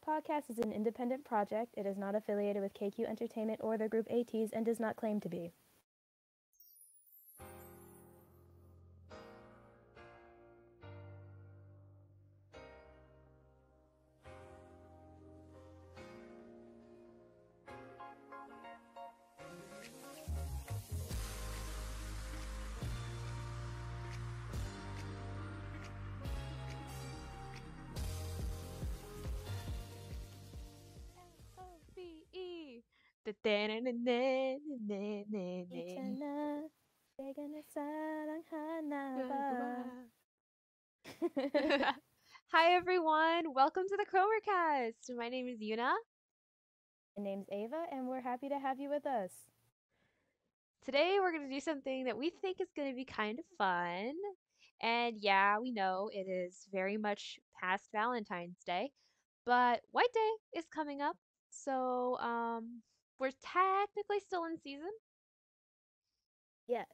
podcast is an independent project. It is not affiliated with KQ Entertainment or the group ATEEZ and does not claim to be. LOVE. 있잖아, 내가 널 사랑하나 봐. Hi everyone, welcome to the CromerCast. My name is Yuna. My name's Ava, and we're happy to have you with us. Today we're going to do something that we think is going to be kind of fun. And yeah, we know it is very much past Valentine's Day, but White Day is coming up. So, we're technically still in season. Yes.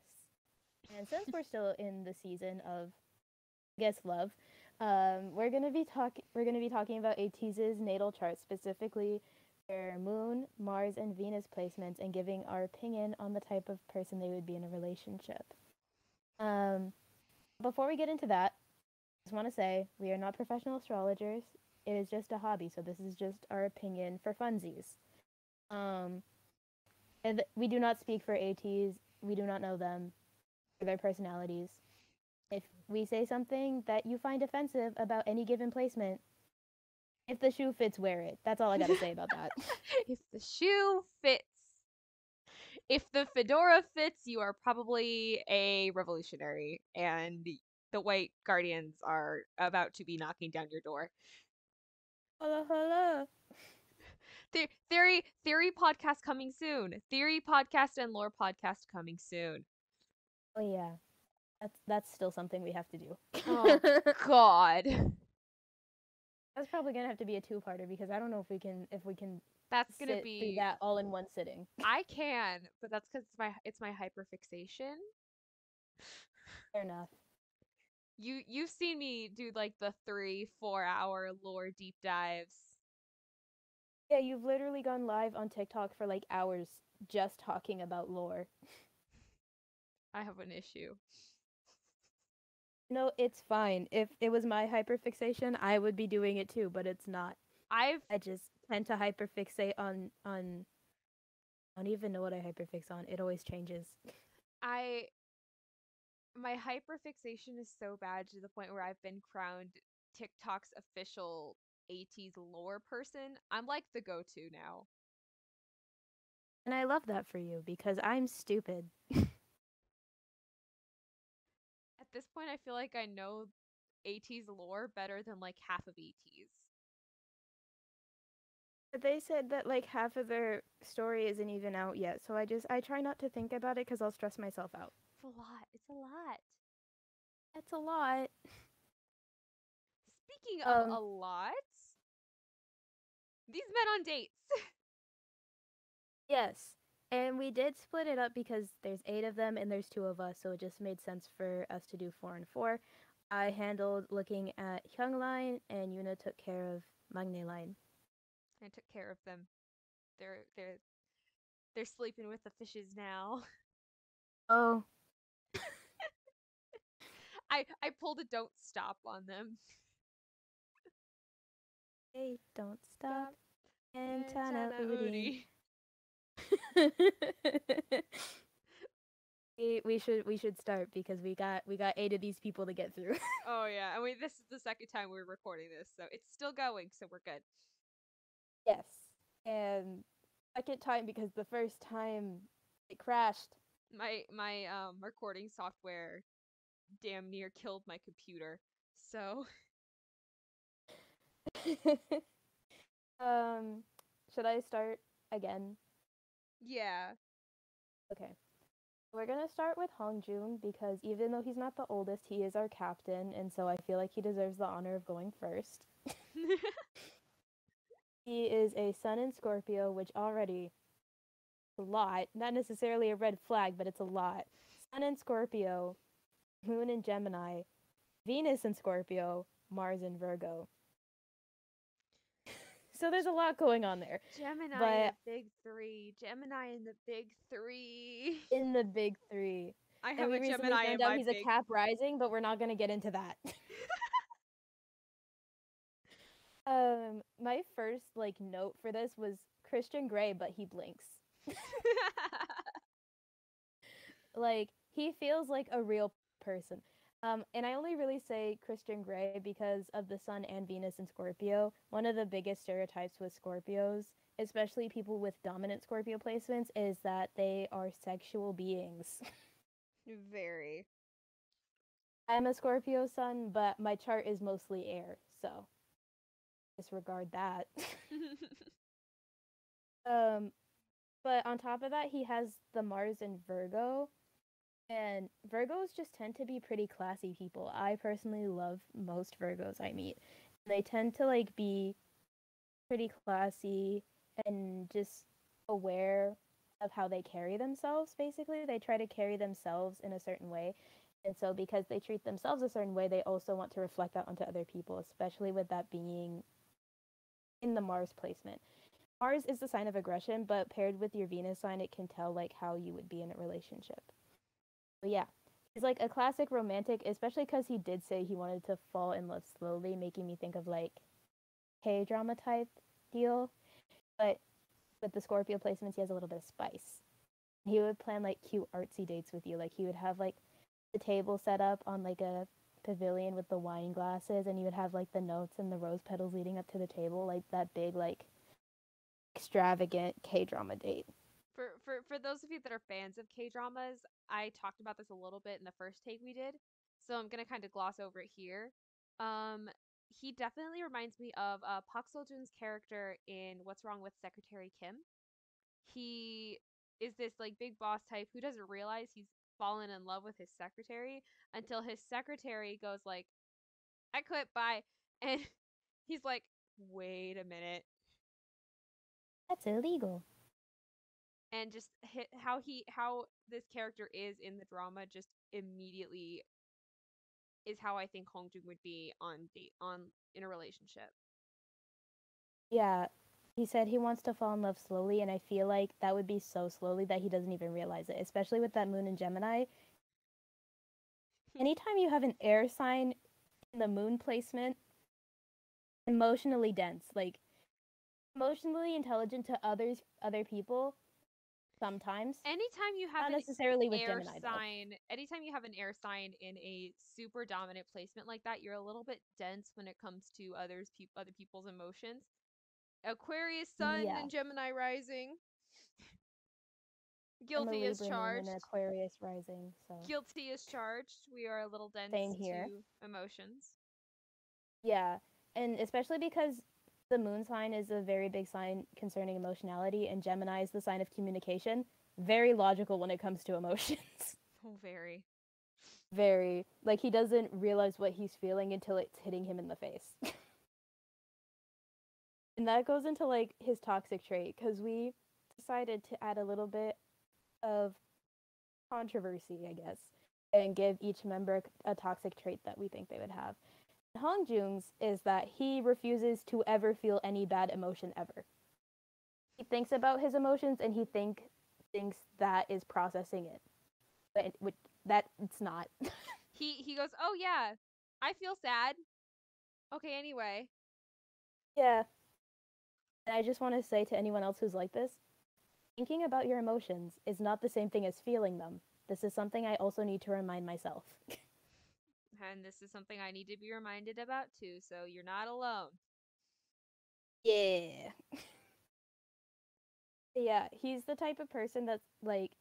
And since we're still in the season of, I guess, love, we're gonna be talking about ATEEZ's natal chart, specifically their Moon, Mars, and Venus placements, and giving our opinion on the type of person they would be in a relationship. Before we get into that, I just want to say we are not professional astrologers. It is just a hobby, so this is just our opinion for funsies. And we do not speak for ATEEZ. We do not know them or their personalities. If we say something that you find offensive about any given placement, if the shoe fits, wear it. That's all I gotta say about that. If the shoe fits. If the fedora fits, you are probably a revolutionary, and the White Guardians are about to be knocking down your door. Holla, holla. Theory podcast coming soon. Theory podcast and lore podcast coming soon. Oh yeah, that's still something we have to do. Oh God, that's probably gonna have to be a two-parter because I don't know if we can. That's gonna sit be through that all in one sitting. I can, but that's because it's my hyperfixation. Fair enough. You've seen me do like the 3-4 hour lore deep dives. Yeah, you've literally gone live on TikTok for like hours just talking about lore. I have an issue. No, it's fine. If it was my hyperfixation, I would be doing it too, but it's not. I just tend to hyperfixate on I don't even know what I hyperfix on. It always changes. My hyperfixation is so bad to the point where I've been crowned TikTok's official ATEEZ lore person. I'm like the go-to now. And I love that for you because I'm stupid. At this point, I feel like I know ATEEZ lore better than like half of ATEEZ. But they said that like half of their story isn't even out yet, so I try not to think about it because I'll stress myself out. It's a lot. It's a lot. That's a lot. Speaking of a lot, these men on dates. Yes. And we did split it up because there's 8 of them and there's 2 of us, so it just made sense for us to do 4 and 4. I handled looking at Hyung Line, and Yuna took care of Magne Line. I took care of them. They're sleeping with the fishes now. Oh. I pulled a don't stop on them. Hey, don't stop. Antana Uri. we should start because we got 8 of these people to get through. Oh yeah, I mean this is the second time we're recording this, so it's still going, so we're good. Yes, and second time because the first time it crashed. My recording software damn near killed my computer, so. Should I start again? Yeah. Okay. We're gonna start with Hongjun because even though he's not the oldest, he is our captain, and so I feel like he deserves the honor of going first. He is a sun in Scorpio, which already a lot. Not necessarily a red flag, but it's a lot. Sun in Scorpio, Moon in Gemini, Venus in Scorpio, Mars in Virgo. So there's a lot going on there. Gemini in But the big three. Gemini in the big three. in the big three. I And have we a recently Gemini in found out my he's a big. Cap rising, but we're not going to get into that. My first like note for this was Christian Grey, but he blinks. Like he feels like a real person. And I only really say Christian Grey because of the Sun and Venus in Scorpio. One of the biggest stereotypes with Scorpios, especially people with dominant Scorpio placements, is that they are sexual beings. Very. I'm a Scorpio Sun, but my chart is mostly air, so disregard that. um, but on top of that, he has the Mars in Virgo, and Virgos just tend to be pretty classy people. I personally love most Virgos I meet. They tend to like be pretty classy and just aware of how they carry themselves, basically. They try to carry themselves in a certain way. And so because they treat themselves a certain way, they also want to reflect that onto other people, especially with that being in the Mars placement. Mars is the sign of aggression, but paired with your Venus sign, it can tell like how you would be in a relationship. But yeah, he's like a classic romantic, especially because he did say he wanted to fall in love slowly, making me think of like K-drama type deal. But with the Scorpio placements, he has a little bit of spice. He would plan like cute artsy dates with you. Like he would have like the table set up on like a pavilion with the wine glasses, and you would have like the notes and the rose petals leading up to the table, like that big like extravagant K-drama date. For those of you that are fans of K dramas, I talked about this a little bit in the first take we did, so I'm gonna kind of gloss over it here. Um, he definitely reminds me of Park Seo Joon's character in What's Wrong with Secretary Kim. He is this like big boss type who doesn't realize he's fallen in love with his secretary until his secretary goes like, "I quit, bye," and he's like, "Wait a minute." That's illegal. And just how this character is in the drama just immediately is how I think Hong Joong would be on in a relationship. Yeah, he said he wants to fall in love slowly, and I feel like that would be so slowly that he doesn't even realize it, especially with that moon in Gemini. Anytime you have an air sign in the moon placement, emotionally dense, like emotionally intelligent to other people sometimes. Anytime you have Not an necessarily with air Gemini though. sign, anytime you have an air sign in a super dominant placement like that, you're a little bit dense when it comes to other people's emotions. Aquarius sun Yeah. and Gemini rising. I'm a Guilty as Libra moon and an charged. Aquarius rising, so Guilty as charged. We are a little same dense here. to emotions. Yeah. And especially because the moon sign is a very big sign concerning emotionality, and Gemini is the sign of communication. Very logical when it comes to emotions. Oh, very. Very. Like, he doesn't realize what he's feeling until it's hitting him in the face. And that goes into, like, his toxic trait, because we decided to add a little bit of controversy, I guess, and give each member a toxic trait that we think they would have. Hong Joong's is that he refuses to ever feel any bad emotion ever. He thinks about his emotions and he thinks that is processing it, but that it's not. He goes, "Oh yeah, I feel sad." Okay, anyway. Yeah. And I just want to say to anyone else who's like this, thinking about your emotions is not the same thing as feeling them. This is something I also need to remind myself. And this is something I need to be reminded about too, so you're not alone. Yeah. Yeah, he's the type of person that's like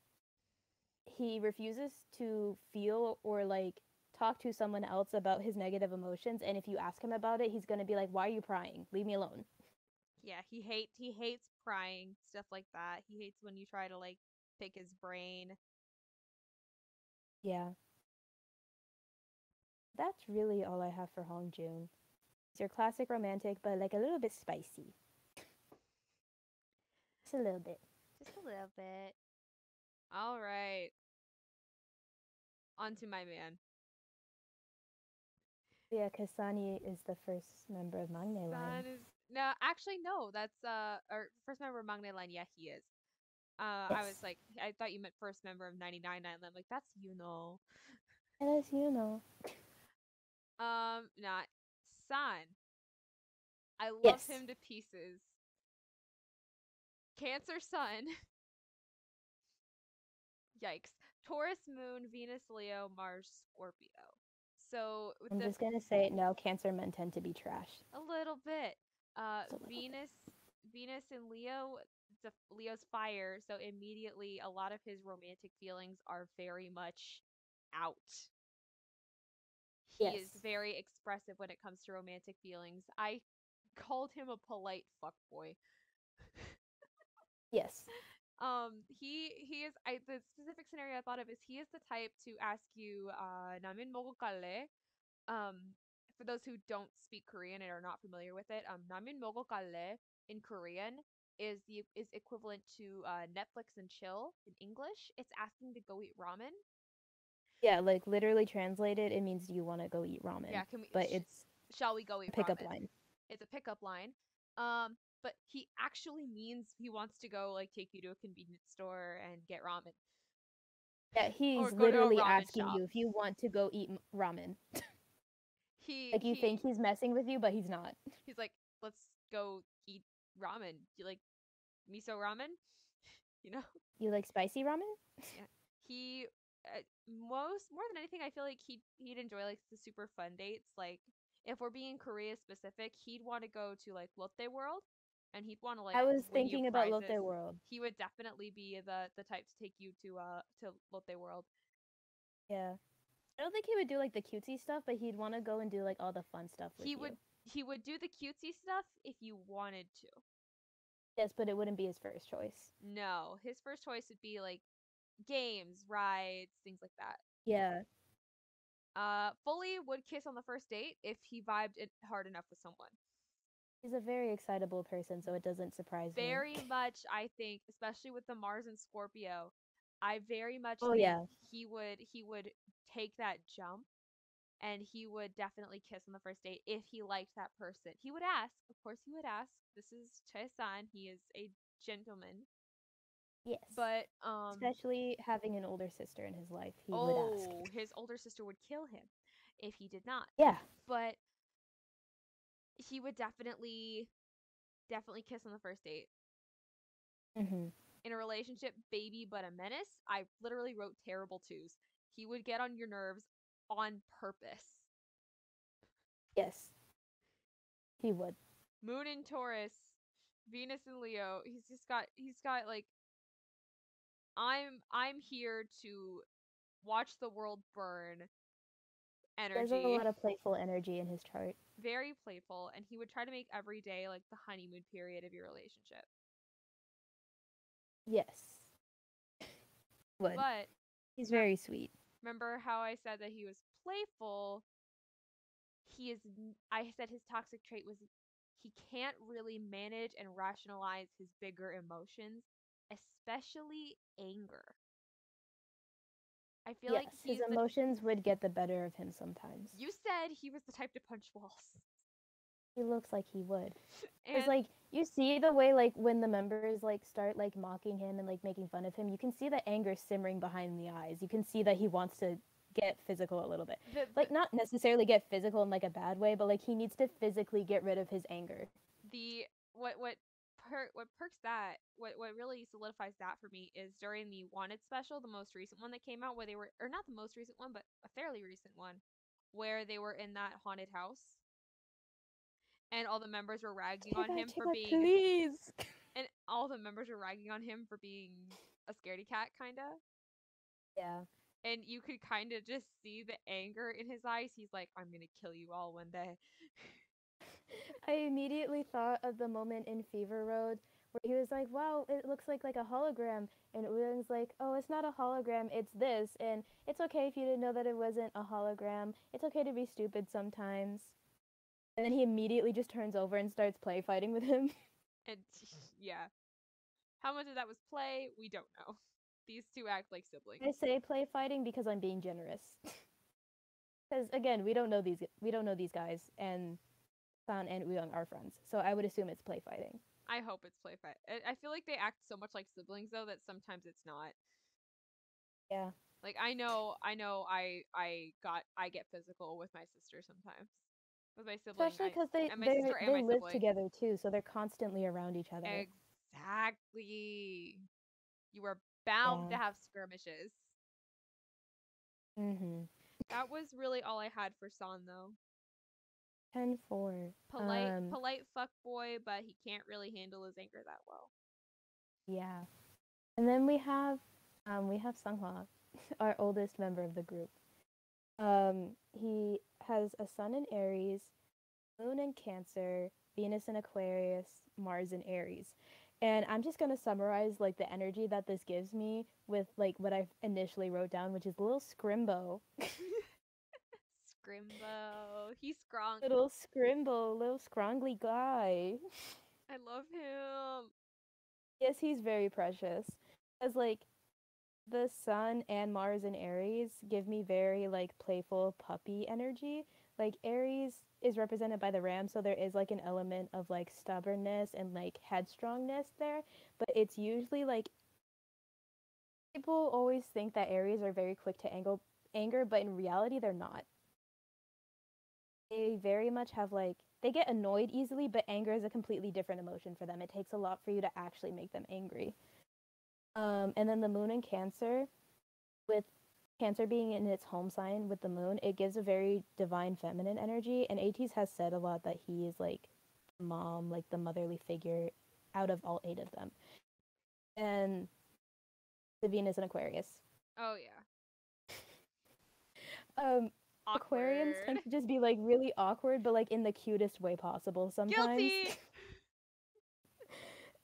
he refuses to feel or like talk to someone else about his negative emotions, and if you ask him about it, he's going to be like, "Why are you crying? Leave me alone." Yeah, he hates prying, stuff like that. He hates when you try to like pick his brain. Yeah. That's really all I have for Hong Joon. It's your classic romantic, but like a little bit spicy. Just a little bit. Just a little bit. All right. On to my man. Yeah, because Sunny is the first member of Magne line. Sun is no, Yeah, actually no, that's our first member of Magne Line. Yeah, he is. I was Yes. like, I thought you meant first member of 99 Island. I'm like, that's you know. As you know. Not San. I love Yes. him to pieces. Cancer Sun. Yikes. Taurus Moon, Venus Leo, Mars Scorpio. So with I'm the just gonna say it now. Cancer men tend to be trash. a little bit. Just a little bit. Venus and Leo, Leo's fire, so immediately a lot of his romantic feelings are very much out. He is Yes. very expressive when it comes to romantic feelings. I called him a polite fuckboy. Yes. He is the specific scenario I thought of is he is the type to ask you namin mo kale. For those who don't speak Korean and are not familiar with it, namin mo kale in Korean is equivalent to Netflix and chill in English. It's asking to go eat ramen. Yeah, like literally translated, it means do you want to go eat ramen? Yeah, can we But it's shall we go a eat pickup ramen? line. It's a pickup line. But he actually means he wants to go like take you to a convenience store and get ramen Yeah, or he's go to a literally ramen asking shop. you if you want to go eat ramen. He Like you think he he's messing with you, but he's not. he's like, let's go eat ramen. Do you like miso ramen? You know? You like spicy ramen? Yeah. He more than anything, I feel like he'd enjoy like the super fun dates. Like if we're being Korea specific, he'd want to go to like Lotte World, and he'd want to like I was win you thinking about Lotte prizes. World. He would definitely be the type to take you to Lotte World. Yeah. I don't think he would do like the cutesy stuff, but he'd want to go and do like all the fun stuff with He would you. he would do the cutesy stuff if you wanted to. Yes, but it wouldn't be his first choice. No, his first choice would be like games, rides, things like that. Yeah. Fully would kiss on the first date if he vibed it hard enough with someone. He's a very excitable person, so it doesn't surprise me. Very much, I think, especially with the Mars and Scorpio, I very much Oh think yeah. he would take that jump and he would definitely kiss on the first date if he liked that person. He would ask, of course he would ask. This is Chae-san, he is a gentleman. Yes. But Especially having an older sister in his life, he would ask. oh, his older sister would kill him if he did not. Yeah. But he would definitely kiss on the first date. Mhm. In a relationship, baby but a menace. I literally wrote terrible twos. He would get on your nerves on purpose. Yes. He would. Moon in Taurus, Venus in Leo. He's got like I'm here to watch the world burn There's a energy. lot of playful energy in his chart. Very playful, and he would try to make every day like the honeymoon period of your relationship. Yes. Would. But He's very sweet. remember how I said that he was playful? I said his toxic trait was he can't really manage and rationalize his bigger emotions, especially anger. I feel like Yes, his he's the emotions would get the better of him sometimes. you said he was the type to punch walls. He looks like he would. Cuz And like you see the way like when the members like start like mocking him and like making fun of him, you can see the anger simmering behind the eyes. You can see that he wants to get physical a little bit. the Like not necessarily get physical in like a bad way, but like he needs to physically get rid of his anger. the what perks that what really solidifies that for me is during the Wanted special, the most recent one that came out where they were or not the most recent one, but a fairly recent one where they were in that haunted house and all the members were ragging on him Take for that, being please. and all the members were ragging on him for being a scaredy cat kind of Yeah. and you could kind of just see the anger in his eyes. He's like, I'm gonna kill you all one day. I immediately thought of the moment in Fever Road where he was like, "Wow, it looks like a hologram," and Ulan's like, "Oh, it's not a hologram, it's this," and it's okay if you didn't know that it wasn't a hologram. It's okay to be stupid sometimes. And then he immediately just turns over and starts play fighting with him. And yeah, how much of that was play, we don't know. These two act like I siblings. say play fighting because I'm being generous. Because again, we don't know these guys, and San and Uyong are friends, so I would assume it's play fighting. I hope it's play fight. I feel like they act so much like siblings though that sometimes it's not. Yeah. Like I get physical with my sister sometimes. With my sibling, Especially because and my sister and they my live sibling. together too, so they're constantly around each other. Exactly. You are bound to Yeah. have skirmishes. Mhm. That was really all I had for San though. 10-4. Polite fuck boy, but he can't really handle his anger that well. Yeah. And then we have Sunghwa, our oldest member of the group. He has a sun in Aries, moon in Cancer, Venus in Aquarius, Mars in Aries. And I'm just gonna summarize like the energy that this gives me with like what I initially wrote down, which is a little scrimbo. Scrimbo. He's scrunk. Little scrimbo, little scrongly guy. I love him. Yes, he's very precious. As like the sun and Mars in Aries give me very like playful puppy energy. Like Aries is represented by the ram, so there is like an element of like stubbornness and like headstrongness there, but it's usually like people always think that Aries are very quick to anger, but in reality they're not. They very much have like they get annoyed easily, but anger is a completely different emotion for them. It takes a lot for you to actually make them angry. And then the moon in Cancer, with Cancer being in its home sign with the moon, it gives a very divine feminine energy. And ATEEZ has said a lot that he is like mom, like the motherly figure out of all 8 of them. And the Venus in Aquarius. Oh yeah. Aquarians Awkward. tend to just be like really awkward, but like in the cutest way possible sometimes. Guilty.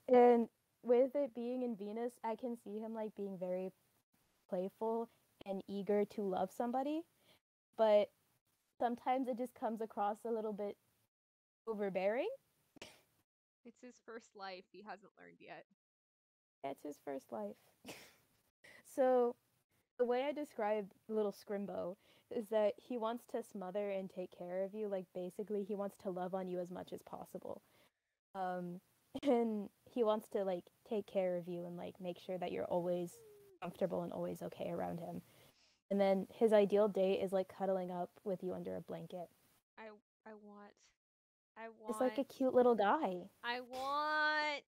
And with it being in Venus, I can see him like being very playful and eager to love somebody, but sometimes it just comes across a little bit overbearing. It's his first life. He hasn't learned yet. It's his first life. So the way I describe little Scrimbo is that he wants to smother and take care of you. Like basically, he wants to love on you as much as possible. Um, and he wants to like take care of you and like make sure that you're always comfortable and always okay around him. And then his ideal date is like cuddling up with you under a blanket. I I want. I Just like a want. cute little guy. I want.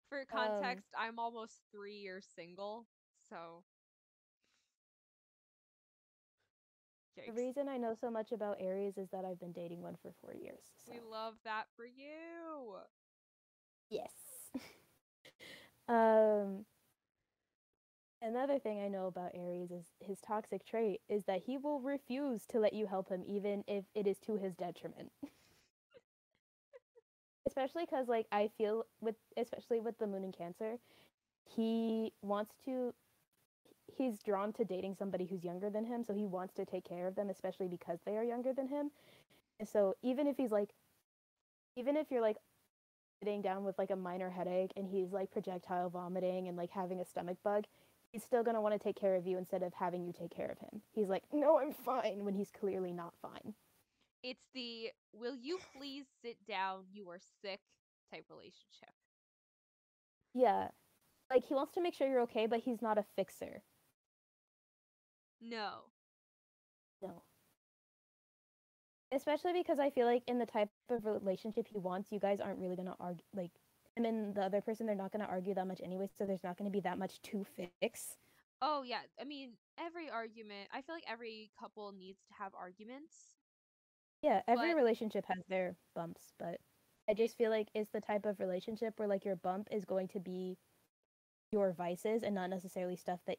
For um, context, I'm almost 3 years single, so the yikes. reason I know so much about Aries is that I've been dating one for 4 years. So We love that for you. yes. um, Another thing I know about Aries is his toxic trait is that he will refuse to let you help him even if it is to his detriment. Especially because like I feel with especially with the moon in Cancer, he wants to he's drawn to dating somebody who's younger than him, so he wants to take care of them, especially because they are younger than him. And so even if you're like sitting down with like a minor headache and he's like projectile vomiting and like having a stomach bug, he's still going to want to take care of you instead of having you take care of him. He's like, "No, I'm fine," when he's clearly not fine. It's the will you please sit down, you are sick type relationship. Yeah. Like he wants to make sure you're okay, but he's not a fixer. No. No. Especially because I feel like in the type of relationship he wants, you guys aren't really going to argue like him and the other person, they're not going to argue that much anyway, so there's not going to be that much to fix. Oh yeah, I mean, every argument, I feel like every couple needs to have arguments, Yeah, every but relationship has their bumps, but I it just feel like it's the type of relationship where like your bump is going to be your vices and not necessarily stuff that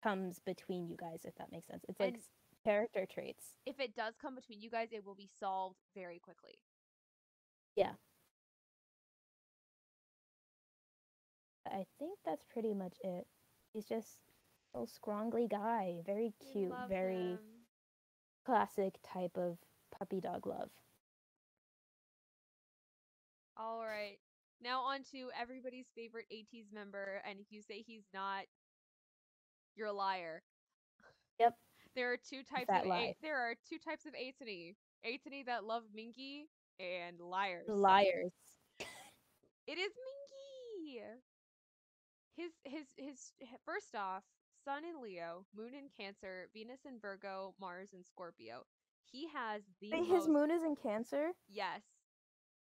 comes between you guys, if that makes sense. It's like and character traits. if it does come between you guys, it will be solved very quickly. Yeah. I think that's pretty much it. He's just a little scrongly guy, very We cute, love very him. classic type of puppy dog love. All right. Now on to everybody's favorite ATEEZ member, and if you say he's not, you're a liar. Yep. There are two types of Fat lie. There are two types of ATINY. ATINY that love Minky and liars. Liars. It is Minky. His first off, Sun in Leo, Moon in Cancer, Venus in Virgo, Mars in Scorpio. He has the Wait, his most. moon is in Cancer? Yes.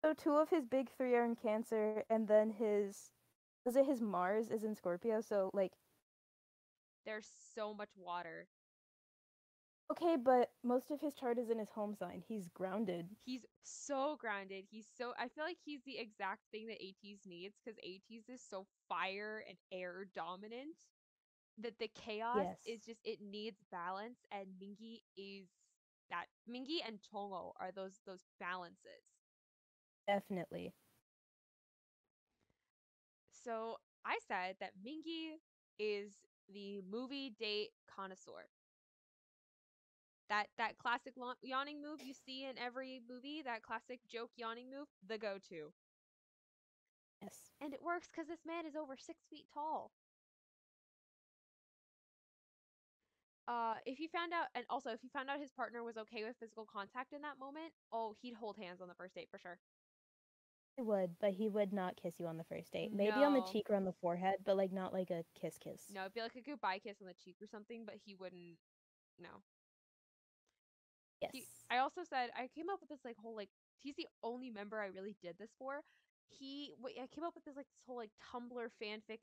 So 2 of his big 3 are in Cancer, and then his Mars is in Scorpio, so like There's so much water. okay, but most of his chart is in his home sign. He's grounded. He's so grounded. I feel like he's the exact thing that ATEEZ needs because ATEEZ is so fire and air dominant that the chaos Yes, is just it needs balance, and Mingi is that. Mingi and Chongo are those balances. definitely. So I said that Mingi is the movie date connoisseur. That classic yawning move you see in every movie, that classic joke yawning move, the go-to. Yes. And it works because this man is over 6 feet tall. If you found out, and also if you found out his partner was okay with physical contact in that moment, oh, he'd hold hands on the first date for sure. He would, but he would not kiss you on the first date. Maybe on the No, cheek or on the forehead, but like not like a kiss kiss. no, it'd be like a goodbye kiss on the cheek or something, but he wouldn't. No. Yes. I also said I came up with this like whole like he's the only member I really did this for. I came up with this whole like Tumblr fanfic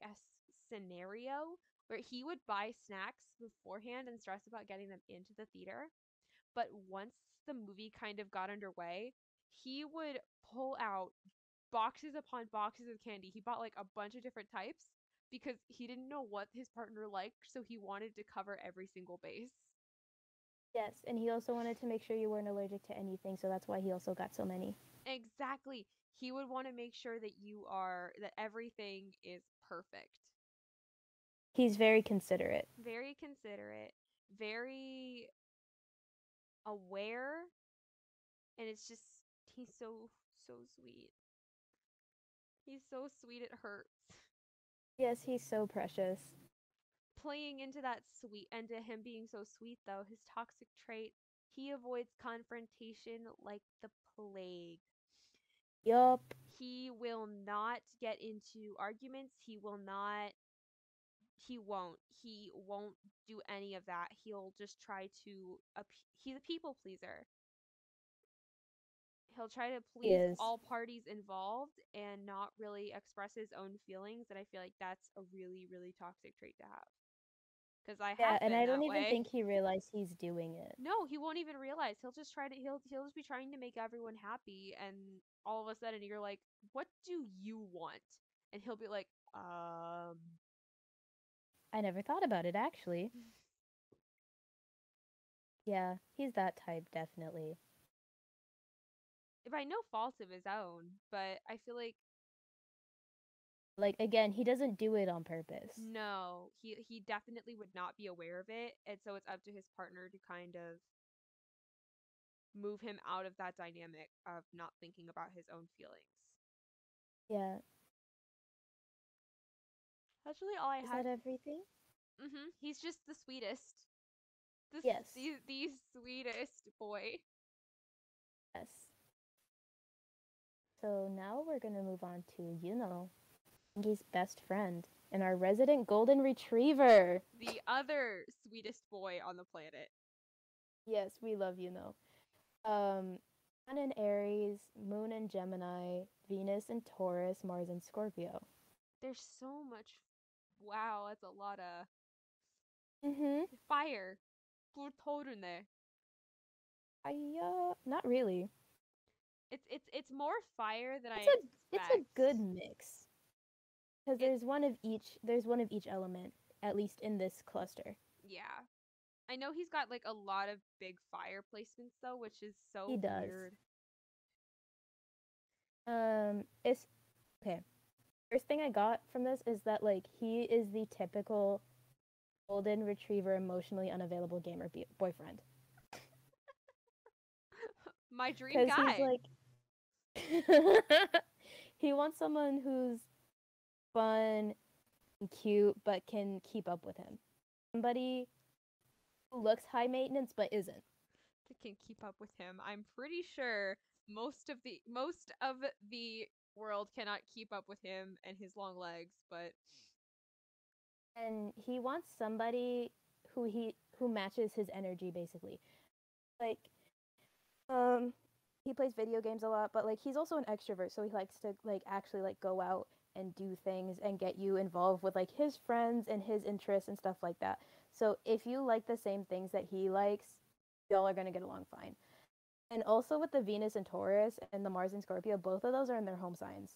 scenario where he would buy snacks beforehand and stress about getting them into the theater. But once the movie kind of got underway, he would pull out boxes upon boxes of candy. He bought like a bunch of different types because he didn't know what his partner liked, so he wanted to cover every single base. Yes, and he also wanted to make sure you weren't allergic to anything, so that's why he also got so many. Exactly. He would want to make sure that that everything is perfect. He's very considerate. Very considerate, very aware, and it's just he's so sweet. He's so sweet it hurts. Yes, he's so precious. Playing into that sweet and to him being so sweet though, his toxic trait, he avoids confrontation like the plague. Yup. He will not get into arguments. He won't do any of that. He'll just try to he's a people pleaser. He'll try to He please is. all parties involved and not really express his own feelings, and I feel like that's a really really toxic trait to have. Because I Yeah, have and been I don't that even way. think he realized he's doing it. No, he won't even realize. He'll just be trying to make everyone happy, and all of a sudden you're like, "What do you want?" And he'll be like, I never thought about it, actually. Yeah, he's that type, definitely. by no fault of his own, but I feel like Like, again, he doesn't do it on purpose. no, he definitely would not be aware of it, and so it's up to his partner to kind of move him out of that dynamic of not thinking about his own feelings. Yeah. That's really all I Is had. that everything? He's just the sweetest. Yes. The sweetest boy. Yes. So now we're gonna move on to, Ingy's best friend and our resident golden retriever. The other sweetest boy on the planet. Yes, we love Sun in Aries, Moon in Gemini, Venus in Taurus, Mars in Scorpio. There's so much. Wow, that's a lot of fire. Purtorne. Not really. It's more fire than I It's expect. a good mix. Because there's one of each element, at least in this cluster. Yeah. I know he's got like a lot of big fire placements though, which is so He does. weird. It's okay. First thing I got from this is that like he is the typical golden retriever emotionally unavailable gamer boyfriend. My dream guy. He's like he wants someone who's fun and cute but can keep up with him. Somebody who looks high maintenance but isn't. That can keep up with him. I'm pretty sure most of the world cannot keep up with him and his long legs, but And he wants somebody who matches his energy basically. Like um he plays video games a lot, but like he's also an extrovert, so he likes to like actually like go out and do things and get you involved with like his friends and his interests and stuff like that. So if you like the same things that he likes, y'all are going to get along fine. And also with the Venus and Taurus and the Mars and Scorpio, both of those are in their home signs.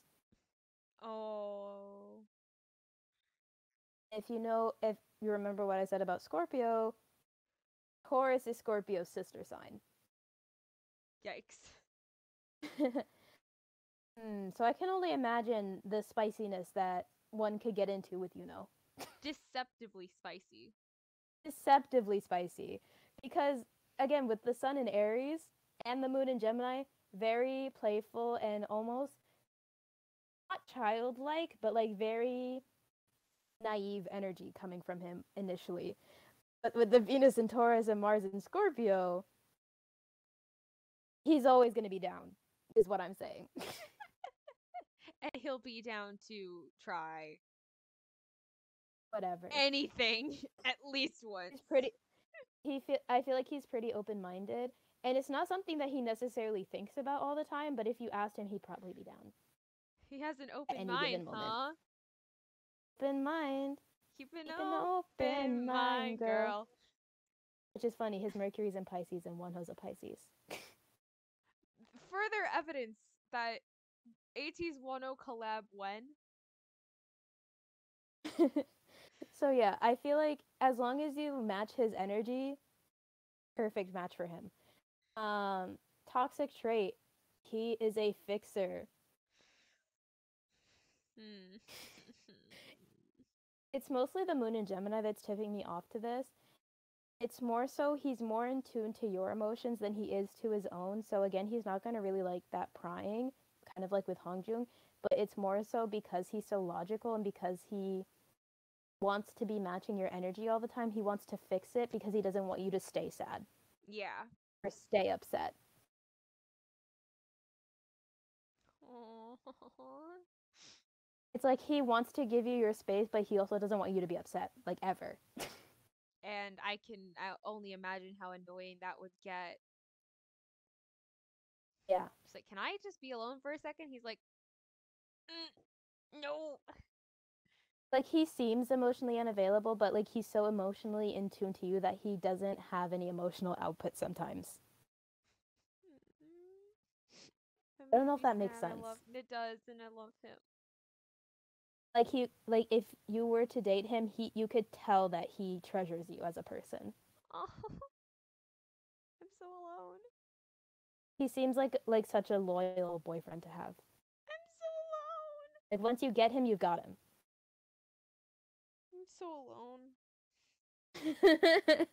oh, If you remember what I said about Scorpio, Taurus is Scorpio's sister sign. yikes. So I can only imagine the spiciness that one could get into with Deceptively spicy. deceptively spicy. Because again, with the sun in Aries and the moon in Gemini, very playful and almost not childlike, but like very naive energy coming from him initially. But with the Venus in Taurus and Mars in Scorpio, he's always going to be down, is what I'm saying. And he'll be down to try Whatever. anything at least once. He's pretty. I feel like he's pretty open-minded, and it's not something that he necessarily thinks about all the time. But if you asked him, he'd probably be down He has an at open any mind, given moment. huh? Open mind, Keep an keep an open mind, girl. girl. Which is funny. His Mercury's in Pisces, and Wonho's a Pisces. Further evidence that ATEEZ 10 collab when? So yeah, I feel like as long as you match his energy, perfect match for him. Toxic trait. He is a fixer. Hmm. It's mostly the moon in Gemini that's tipping me off to this. It's more so he's more in tune to your emotions than he is to his own. So again, he's not going to really like that prying, kind of like with Hongjung, but it's more so because he's so logical and because he wants to be matching your energy all the time. He wants to fix it because he doesn't want you to stay sad Yeah. or stay upset. Aww. It's like he wants to give you your space, but he also doesn't want you to be upset, like ever. And I only imagine how annoying that would get. Yeah. Just like, can I just be alone for a second? He's like, no. Like he seems emotionally unavailable, but like he's so emotionally in tune to you that he doesn't have any emotional output sometimes. That I don't makes know if me that makes sad. sense. It does, and I love him. Like if you were to date him, you could tell that he treasures you as a person. Oh, I'm so alone. He seems like such a loyal boyfriend to have. I'm so alone. Like once you get him, you've got him. I'm so alone.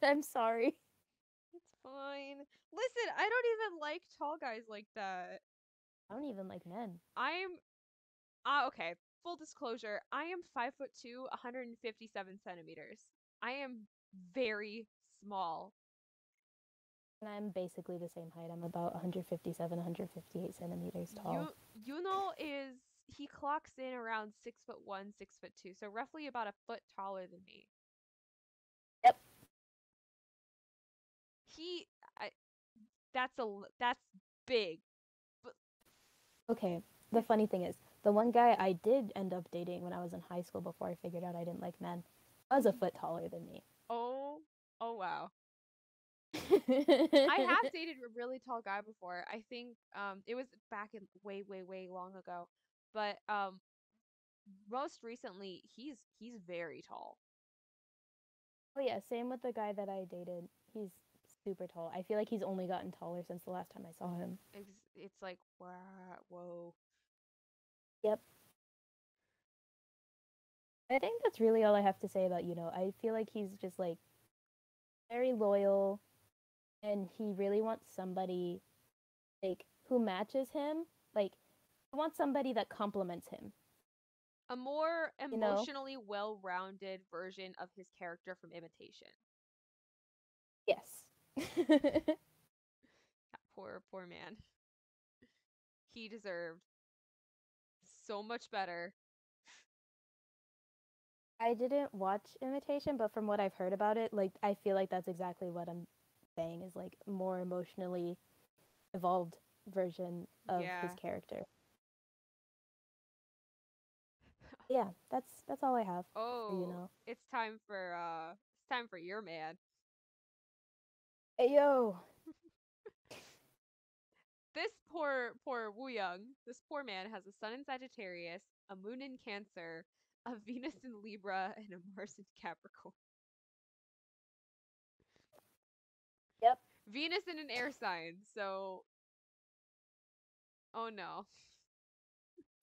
I'm sorry. It's fine. Listen, I don't even like tall guys like that. I don't even like men. I'm okay. Full disclosure, I am 5'2", 157 centimeters. I am very small. And I'm basically the same height. I'm about 157, 158 centimeters tall. Yuno is he clocks in around 6'1", 6'2", so roughly about a foot taller than me. Yep. He, I, that's big. But Okay. The funny thing is, the one guy I did end up dating when I was in high school before I figured out I didn't like men was a foot taller than me. oh, oh wow. I have dated a really tall guy before. I think it was back in way long ago. But most recently he's very tall. Oh yeah, same with the guy that I dated. He's super tall. I feel like he's only gotten taller since the last time I saw him. It's like wow, whoa. Yep. I think that's really all I have to say about I feel like he's just like very loyal and he really wants somebody like who matches him. Like he wants somebody that complements him. A more You know? emotionally well-rounded version of his character from Imitation. Yes. That poor man. He deserved so much better. I didn't watch Imitation, but from what I've heard about it, like I feel like that's exactly what I'm saying is like more emotionally evolved version of his Yeah. character. Yeah, that's all I have for you Oh, know. it's time for your man. Hey yo. This poor Wu Young, this poor man has a sun in Sagittarius, a moon in Cancer, a Venus in Libra, and a Mars in Capricorn. Yep. Venus in an air sign, so oh no.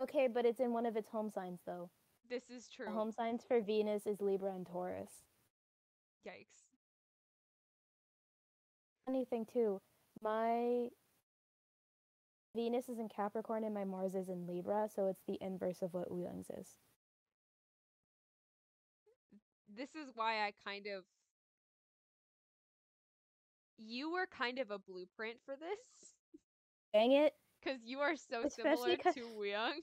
Okay, but it's in one of its home signs though. This is The true. home signs for Venus is Libra and Taurus. Yikes. Funny thing too, my Venus is in Capricorn and my Mars is in Libra, so it's the inverse of what Ouyang's is. This is why I kind of you were kind of a blueprint for this Dang it. because you are so Especially similar cause, to Wu Young.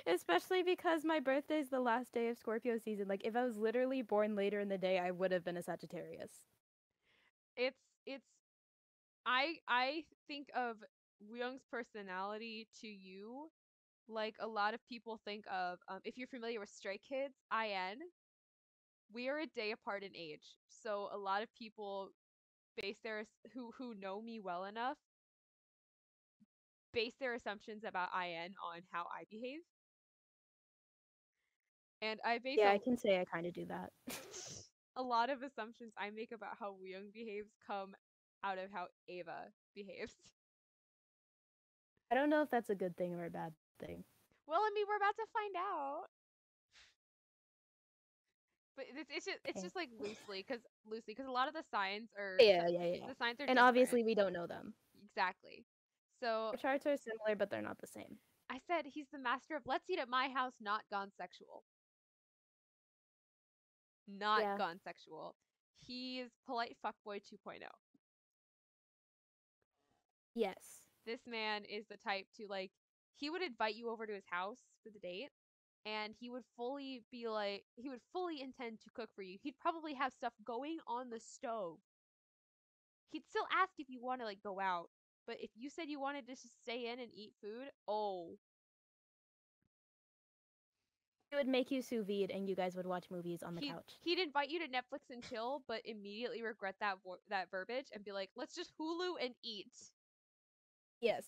especially because my birthday is the last day of Scorpio season. Like if I was literally born later in the day, I would have been a Sagittarius. It's I think of Wu Young's personality to you like a lot of people think of if you're familiar with Stray Kids, IN, we are a day apart in age. So a lot of people base their who know me well enough base their assumptions about IN on how I behave. And I base Yeah, I can say I kind of do that. a lot of assumptions I make about how Wu Young behaves come out of how Ava behaves. I don't know if that's a good thing or a bad thing. Well, I mean, we're about to find out. But it's Okay. just like loosely because a lot of Yeah. the signs are And different. obviously we don't know them. Exactly. So Our charts are similar, but they're not the same. I said he's the master of let's eat at my house, not gone sexual. Not Yeah. gone sexual. He is polite fuckboy 2.0. Yes. This man is the type to like he would invite you over to his house for the date and he would fully intend to cook for you. He'd probably have stuff going on the stove. He'd still ask if you want to like go out, but if you said you wanted to just stay in and eat food, oh, It would make you sous vide and you guys would watch movies on the couch. he'd invite you to Netflix and chill, but immediately regret that verbiage and be like, "Let's just Hulu and eat." Yes.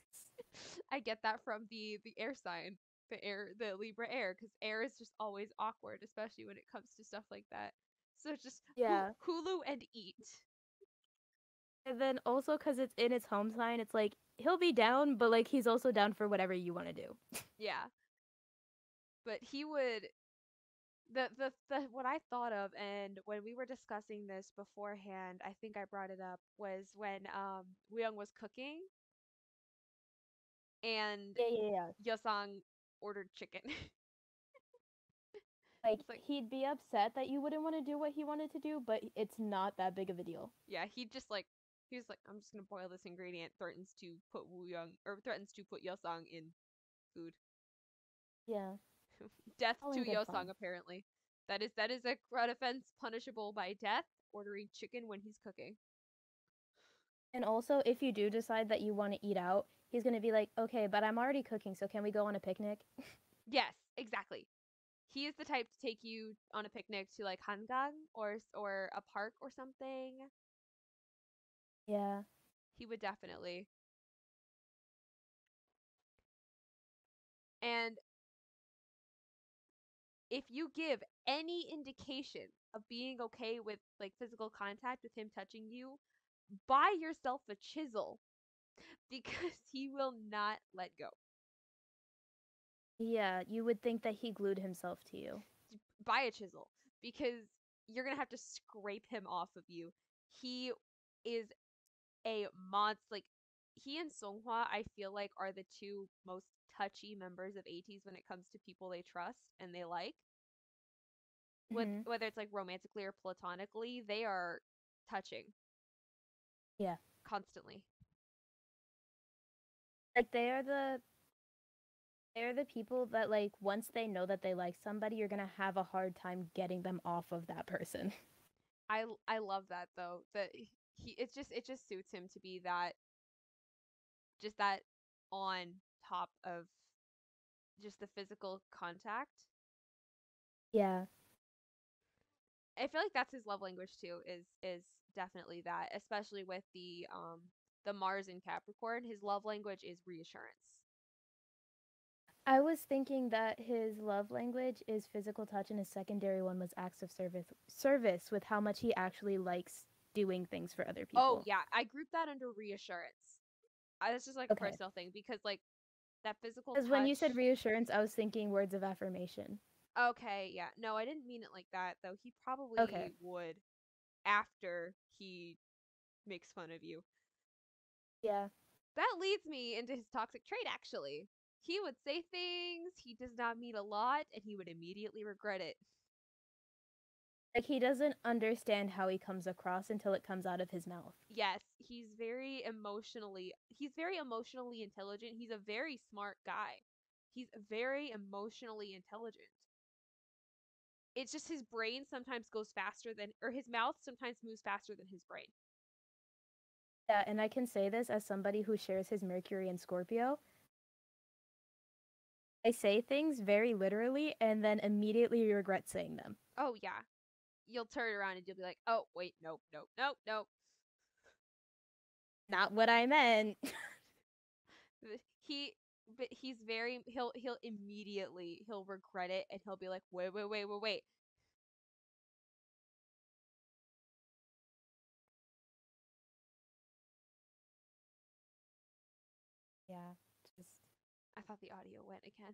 I get that from the air sign, the Libra air, because air is just always awkward, especially when it comes to stuff like that. So just Yeah. Hulu and eat. And then also because it's in its home sign, it's like he'll be down, but like he's also down for whatever you want to do. Yeah, but he would the what I thought of, and when we were discussing this beforehand, I think I brought it up was when Woo-young was cooking and Yeah. Yosang ordered chicken. Like It's like, he'd be upset that you wouldn't want to do what he wanted to do, but it's not that big of a deal. yeah, he was like, I'm just gonna boil this ingredient. Threatens to put Yosang in food. Yeah. Death All to in good Yosang fun. apparently. That is a crowd offense punishable by death. Ordering chicken when he's cooking. And also, if you do decide that you want to eat out, he's going to be like, okay, but I'm already cooking, so can we go on a picnic? Yes, exactly. He is the type to take you on a picnic to like Hangang or a park or something. Yeah. He would definitely. And if you give any indication of being okay with like physical contact with him touching you, buy yourself a chisel because he will not let go. Yeah, you would think that he glued himself to you. Buy a chisel because you're going to have to scrape him off of you. He is a monster. Like he and Songhwa, I feel like are the two most touchy members of ATEEZ when it comes to people they trust and they like. Hmm. Whether it's like romantically or platonically, they are touching. Yeah. constantly. Like they're the people that like once they know that they like somebody, you're gonna have a hard time getting them off of that person. I love that though. That he it just suits him to be that just that on top of just the physical contact. Yeah. I feel like that's his love language too. Is definitely that, especially with the Mars in Capricorn. His love language is reassurance. I was thinking that his love language is physical touch and his secondary one was acts of service with how much he actually likes doing things for other Oh people. yeah, I group that under reassurance. That's just like a Okay. personal thing because like that physical Because when you said touch. reassurance, I was thinking words of affirmation. Okay, yeah. No, I didn't mean it like that though. He Okay. probably would after he makes fun of you. Yeah. That leads me into his toxic trait actually. He would say things he does not mean a lot and he would immediately regret it. Like he doesn't understand how he comes across until it comes out of his mouth. Yes, he's very emotionally intelligent. He's a very smart guy. He's very emotionally intelligent. It's just his brain sometimes goes faster than or his mouth sometimes moves faster than his brain. Yeah, and I can say this as somebody who shares his Mercury and Scorpio. I say things very literally and then immediately regret saying them. Oh yeah. You'll turn around and you'll be like, "Oh, wait, nope, nope, nope, nope." Not what I meant. He but he's very he'll immediately he'll regret it and he'll be like, "Wait, wait, wait, wait, wait." Yeah, just I thought the audio went again.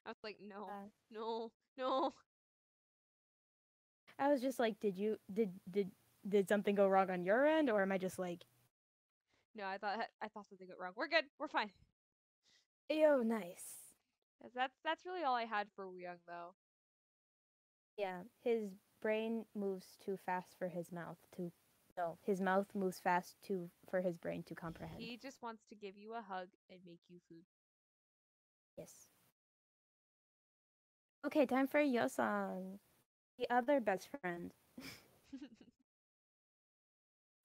I was like, "No. uh, No. No." I was just like, did something go wrong on your end, or am I just like, No, I thought something went wrong. We're good. We're fine. yo, nice. That's really all I had for Wu Young though. Yeah, his brain moves too fast for his mouth to. No, his mouth moves fast to for his brain to comprehend. He just wants to give you a hug and make you food. Yes. Okay, time for Yosong, the other best friend.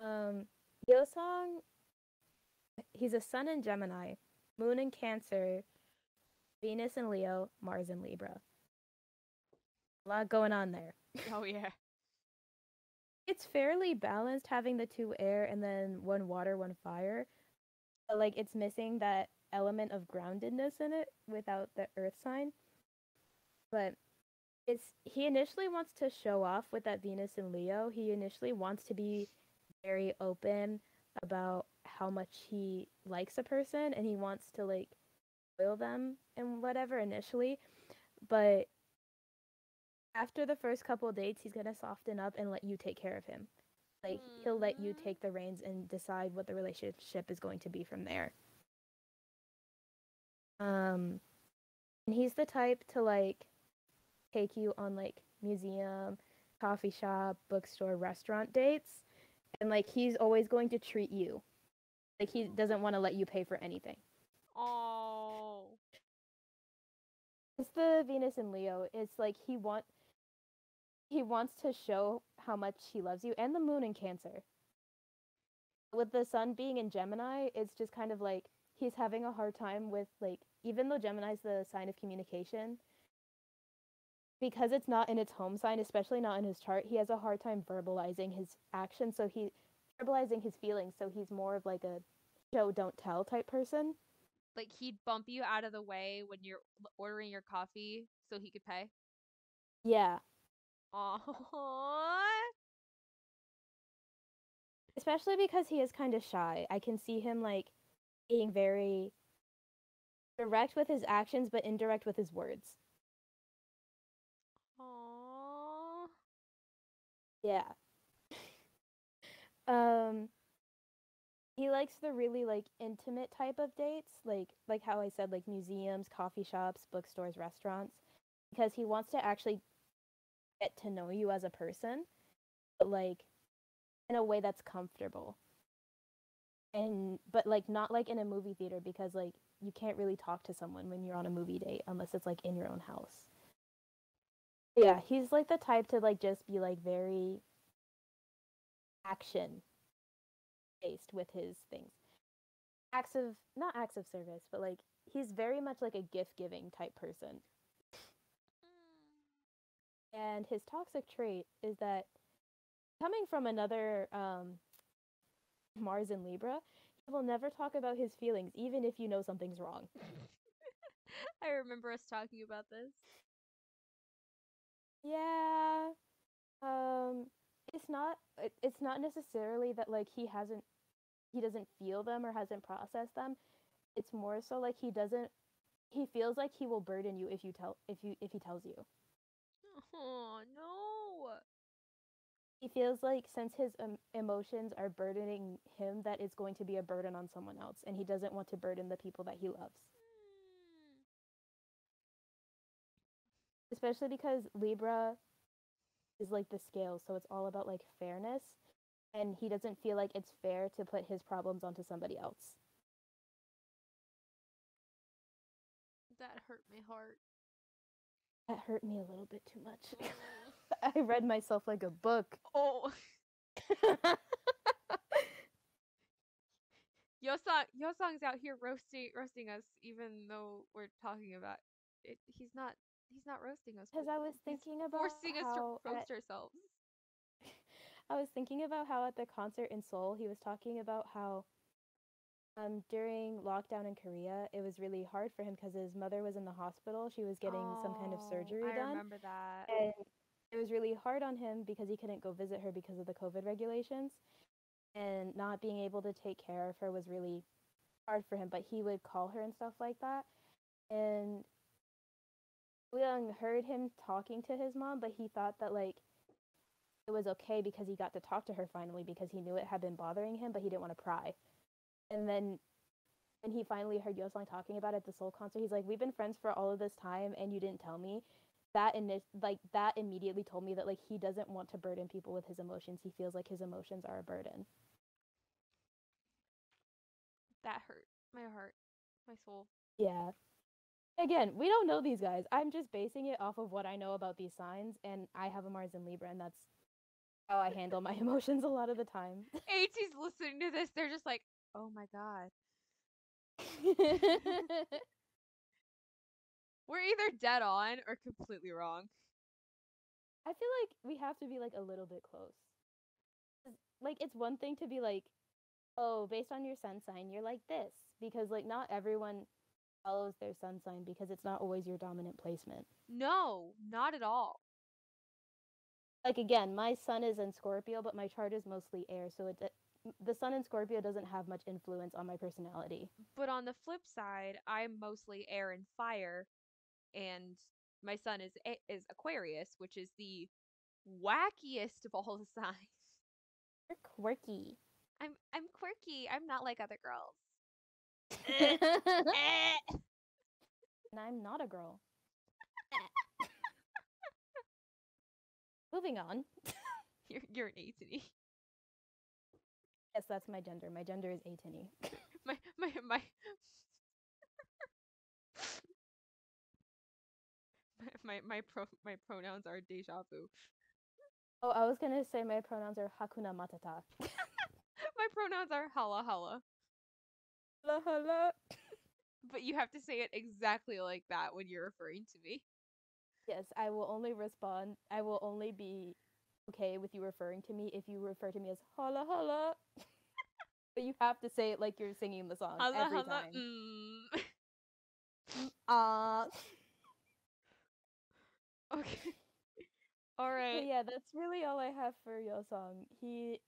Um, Yosong, he's a sun in Gemini, moon in Cancer, Venus in Leo, Mars in Libra. A lot going on there. Oh yeah. It's fairly balanced having the two air and then one water, one fire. But like it's missing that element of groundedness in it without the earth sign. But it's he initially wants to show off with that Venus and Leo. He initially wants to be very open about how much he likes a person and he wants to like spoil them and whatever initially. But after the first couple dates, he's gonna soften up and let you take care of him. Like he'll let you Mm. take the reins and decide what the relationship is going to be from there. Um, and he's the type to like take you on like museum, coffee shop, bookstore, restaurant dates, and like he's always going to treat you. Like he doesn't want to let you pay for anything. Oh. It's the Venus and Leo. It's like he wants to show how much he loves you, and the moon in Cancer. With the sun being in Gemini, it's just kind of like he's having a hard time with like even though Gemini's the sign of communication, because it's not in its home sign, especially not in his chart, he has a hard time verbalizing his actions. So he verbalizing his feelings. So he's more of like a show don't tell type person. Like he'd bump you out of the way when you're ordering your coffee so he could pay. Yeah, Oh. especially because he is kind of shy. I can see him like being very direct with his actions, but indirect with his words. Oh. Yeah. Um, he likes the really like intimate type of dates, like how I said, like museums, coffee shops, bookstores, restaurants, because he wants to actually get to know you as a person, but like in a way that's comfortable. and but like not like in a movie theater because like you can't really talk to someone when you're on a movie date unless it's like in your own house. Yeah, he's like the type to like just be like very action based with his things. Acts of not acts of service, but like he's very much like a gift giving type person. And his toxic trait is that coming from another Mars and Libra, he will never talk about his feelings, even if you know something's wrong. I remember us talking about this. Yeah, um, it's not necessarily that like he doesn't feel them or hasn't processed them. It's more so like he feels like he will burden you if he tells you. Oh no. He feels like since his emotions are burdening him, that it's going to be a burden on someone else, and he doesn't want to burden the people that he loves. Especially because Libra is like the scale, so it's all about like fairness, and he doesn't feel like it's fair to put his problems onto somebody else. That hurt my heart. That hurt me a little bit too much. I read myself like a book. Oh. Yosong's out here roasting us, even though we're talking about it. He's not roasting us. Because I was He's thinking about forcing us to how roast ourselves. I was thinking about how at the concert in Seoul he was talking about how during lockdown in Korea it was really hard for him because his mother was in the hospital. She was getting some kind of Oh, surgery I done, remember that. and it was really hard on him because he couldn't go visit her because of the COVID regulations, and not being able to take care of her was really hard for him. But he would call her and stuff like that, and Young heard him talking to his mom, but he thought that like it was okay because he got to talk to her finally because he knew it had been bothering him, but he didn't want to pry. And then when he finally heard Yosong talking about it at the Seoul concert, he's like, "We've been friends for all of this time, and you didn't tell me." That immediately told me that like he doesn't want to burden people with his emotions. He feels like his emotions are a burden. That hurt my heart, my soul. Yeah. Again, we don't know these guys. I'm just basing it off of what I know about these signs, and I have a Mars in Libra, and that's how I handle my emotions a lot of the time. ATEEZ listening to this, they're just like, oh my god. We're either dead on or completely wrong. I feel like we have to be like a little bit close. Like it's one thing to be like, oh, based on your sun sign, you're like this because like not everyone follows their sun sign because it's not always your dominant placement. No, not at all. Like again, my sun is in Scorpio, but my chart is mostly air, so the sun in Scorpio doesn't have much influence on my personality. But on the flip side, I'm mostly air and fire, and my sun is Aquarius, which is the wackiest of all the signs. You're quirky. I'm quirky. I'm not like other girls. And I'm not a girl. Moving on. You're an ATINY. Yes, that's my gender. My gender is ATINY. My my pronouns are deja vu. Oh, I was gonna say my pronouns are Hakuna Matata. My pronouns are hala hala. Hala hala. But you have to say it exactly like that when you're referring to me. Yes, I will only respond. I will only be okay with you referring to me if you refer to me as hala hala. But you have to say it like you're singing the song Hala every hala. time. Mm. Okay. All But right. yeah, that's really all I have for Yosong. He's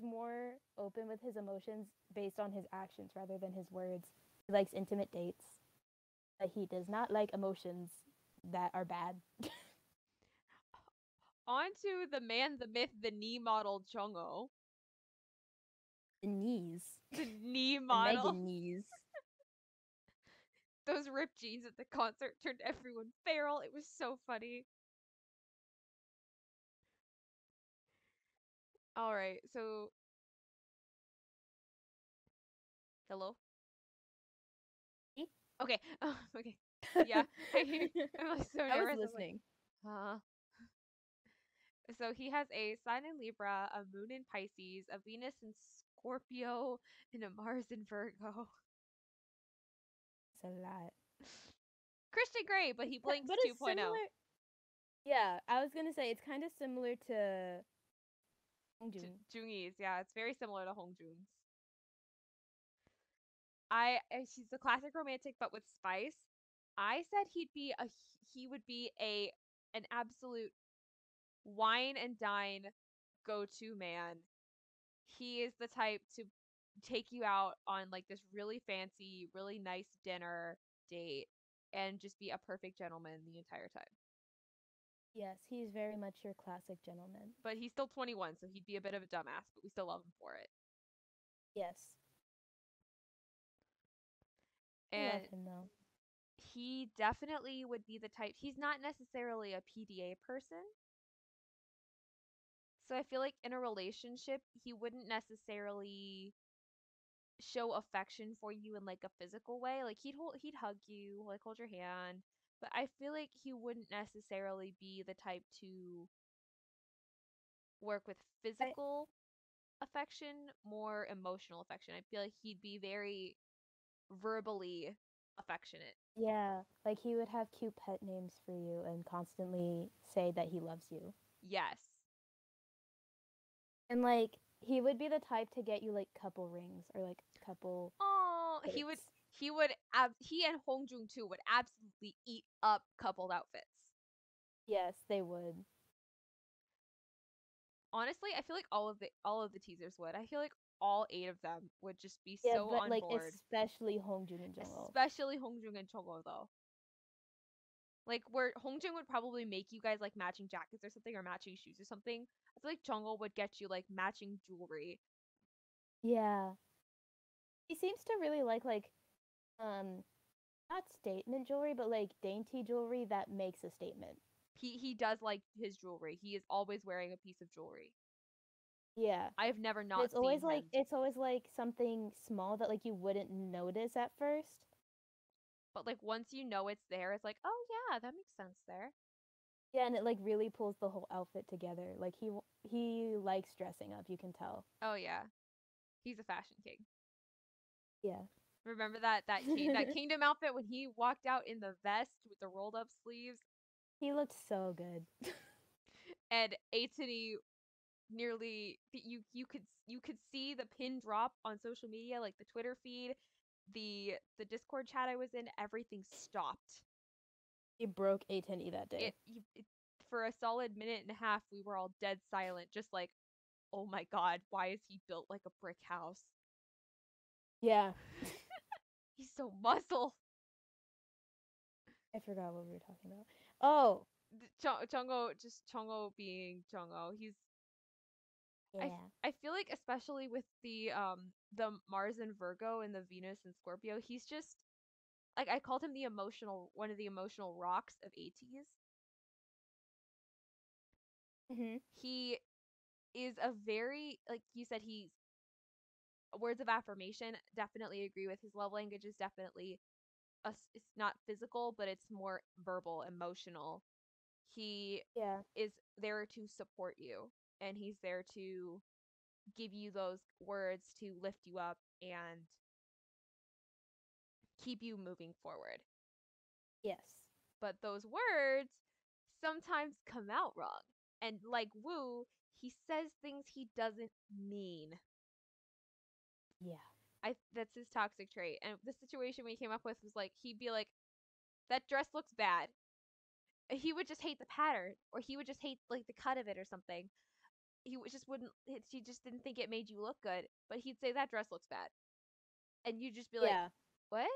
more open with his emotions based on his actions rather than his words. He likes intimate dates, but he does not like emotions that are bad. On to the man, the myth, the knee model Jongho. The knees. The knee The model. Megan knees. Those ripped jeans at the concert turned everyone feral. It was so funny. All right, so Hello? Me? Okay. Okay. Yeah. I'm like so I was nervous. I'm like, listening. huh? So he has a sign in Libra, a moon in Pisces, a Venus in Scorpio, and a Mars in Virgo. It's a lot. Christian Grey, but he blinks But it's 2.0. similar. Yeah, I was gonna say it's kind of similar to Hongjun. Jungis, yeah, it's very similar to Hongjun's. She's the classic romantic, but with spice. I said he would be an absolute wine and dine go-to man. He is the type to take you out on like this really fancy, really nice dinner date and just be a perfect gentleman the entire time. Yes, he's very much your classic gentleman. But he's still 21, so he'd be a bit of a dumbass, but we still love him for it. Yes, I love And him though. he definitely would be the type. He's not necessarily a PDA person. So I feel like in a relationship, he wouldn't necessarily show affection for you in like a physical way. Like he'd hug you, like hold your hand, but I feel like he wouldn't necessarily be the type to work with I physical affection, more emotional affection. I feel like he'd be very verbally affectionate. Yeah, like he would have cute pet names for you and constantly say that he loves you. Yes. And like he would be the type to get you like couple rings or like couple Oh, shirts. he and Hong Jung too would absolutely eat up coupled outfits. Yes, they would. Honestly, I feel like all of the teasers would. I feel like all 8 of them would just be Yeah, so but on like board, especially Hongjun and Jungho. especially Hongjung and Chongo though. Like where Hongjung would probably make you guys like matching jackets or something or matching shoes or something. I feel like Chongo would get you like matching jewelry. Yeah. He seems to really like um not statement jewelry, but like dainty jewelry that makes a statement. He does like his jewelry. He is always wearing a piece of jewelry. Yeah. I've never And not seen him. it's always like something small that like you wouldn't notice at first. But like once you know it's there, it's like, "Oh yeah, that makes sense there." Yeah, and it like really pulls the whole outfit together. Like he likes dressing up, you can tell. Oh yeah. He's a fashion king. Yeah. Remember that kingdom outfit when he walked out in the vest with the rolled up sleeves He looked so good. and ATINY nearly you could see the pin drop on social media like the Twitter feed, the Discord chat I was in, everything stopped. He broke ATEEZ that day. It for a solid minute and a half we were all dead silent just like, "Oh my god, why is he built like a brick house? Yeah. He's so muscle." I forgot what we were talking about. Oh, Chongo being Chongo. yeah. I feel like especially with the Mars and Virgo and the Venus and Scorpio, he's just like I called him the emotional one of the emotional rocks of ATEEZ. Mhm. He is a very like you said he's words of affirmation, definitely agree with his love language is definitely it's not physical but it's more verbal, emotional. He Yeah. is there to support you and he's there to give you those words to lift you up and keep you moving forward. Yes. But those words sometimes come out wrong. And like Woo, he says things he doesn't mean. Yeah. I That's his toxic trait. And the situation we came up with was like he'd be like, "That dress looks bad." He would just hate the pattern, or he would just hate like the cut of it or something. Just wouldn't. He just didn't think it made you look good. But he'd say that dress looks bad, and you'd just be like, Yeah. "What?"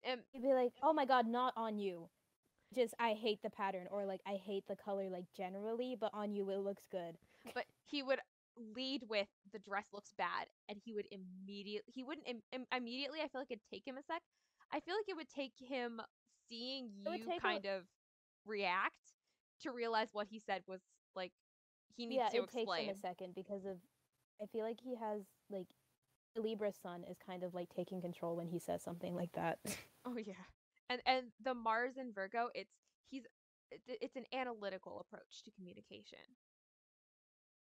And He'd be like, "Oh my god, not on you." Just I hate the pattern or like I hate the color like generally, but on you it looks good. but he would lead with the dress looks bad and he wouldn't immediately. I feel like it'd take him a sec. I feel like it would take him seeing It would you take a kind of react to realize what he said was like he needs yeah, to it takes him explain. a second because of I feel like he has like Libra's sun is kind of like taking control when he says something like that. Oh yeah. And the Mars and Virgo, it's an analytical approach to communication.